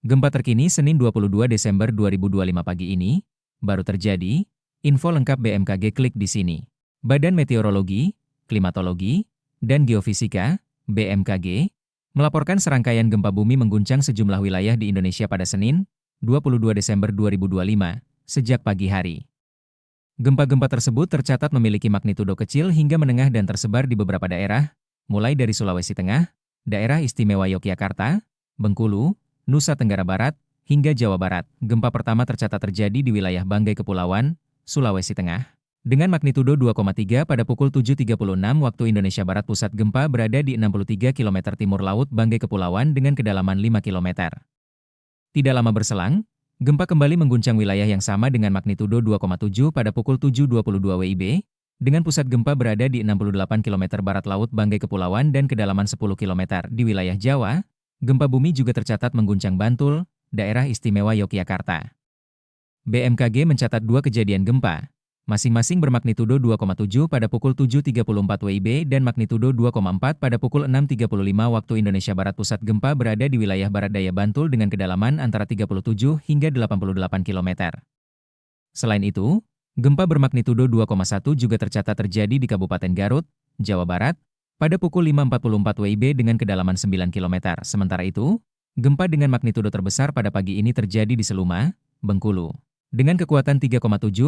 Gempa terkini Senin 22 Desember 2025 pagi ini, baru terjadi. Info lengkap BMKG klik di sini. Badan Meteorologi, Klimatologi, dan Geofisika, BMKG, melaporkan serangkaian gempa bumi mengguncang sejumlah wilayah di Indonesia pada Senin, 22 Desember 2025, sejak pagi hari. Gempa-gempa tersebut tercatat memiliki magnitudo kecil hingga menengah dan tersebar di beberapa daerah, mulai dari Sulawesi Tengah, Daerah Istimewa Yogyakarta, Bengkulu, Nusa Tenggara Barat, hingga Jawa Barat. Gempa pertama tercatat terjadi di wilayah Banggai Kepulauan, Sulawesi Tengah. Dengan magnitudo 2,3 pada pukul 7.36 waktu Indonesia Barat. Pusat gempa berada di 63 km timur laut Banggai Kepulauan dengan kedalaman 5 km. Tidak lama berselang, gempa kembali mengguncang wilayah yang sama dengan magnitudo 2,7 pada pukul 7.22 WIB, dengan pusat gempa berada di 68 km barat laut Banggai Kepulauan dan kedalaman 10 km. Di wilayah Jawa, gempa bumi juga tercatat mengguncang Bantul, Daerah Istimewa Yogyakarta. BMKG mencatat dua kejadian gempa, masing-masing bermagnitudo 2,7 pada pukul 7.34 WIB dan magnitudo 2,4 pada pukul 6.35 waktu Indonesia Barat. Pusat gempa berada di wilayah barat daya Bantul dengan kedalaman antara 37 hingga 88 km. Selain itu, gempa bermagnitudo 2,1 juga tercatat terjadi di Kabupaten Garut, Jawa Barat, pada pukul 5.44 WIB dengan kedalaman 9 km. Sementara itu, gempa dengan magnitudo terbesar pada pagi ini terjadi di Seluma, Bengkulu. Dengan kekuatan 3,7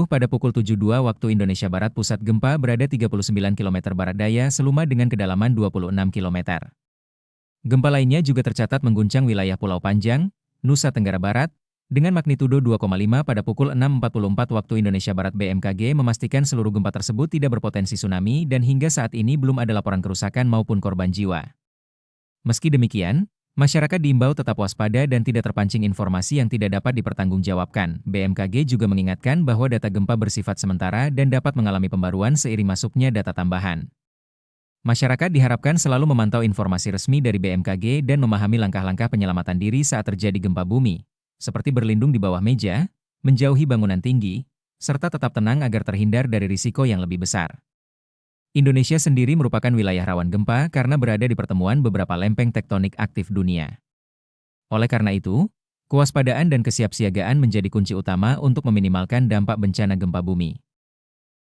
pada pukul 7.02 waktu Indonesia Barat. Pusat gempa berada 39 km barat daya Seluma dengan kedalaman 26 km. Gempa lainnya juga tercatat mengguncang wilayah Pulau Panjang, Nusa Tenggara Barat, dengan magnitudo 2,5 pada pukul 6.44 waktu Indonesia Barat. BMKG memastikan seluruh gempa tersebut tidak berpotensi tsunami dan hingga saat ini belum ada laporan kerusakan maupun korban jiwa. Meski demikian, masyarakat diimbau tetap waspada dan tidak terpancing informasi yang tidak dapat dipertanggungjawabkan. BMKG juga mengingatkan bahwa data gempa bersifat sementara dan dapat mengalami pembaruan seiring masuknya data tambahan. Masyarakat diharapkan selalu memantau informasi resmi dari BMKG dan memahami langkah-langkah penyelamatan diri saat terjadi gempa bumi, seperti berlindung di bawah meja, menjauhi bangunan tinggi, serta tetap tenang agar terhindar dari risiko yang lebih besar. Indonesia sendiri merupakan wilayah rawan gempa karena berada di pertemuan beberapa lempeng tektonik aktif dunia. Oleh karena itu, kewaspadaan dan kesiapsiagaan menjadi kunci utama untuk meminimalkan dampak bencana gempa bumi.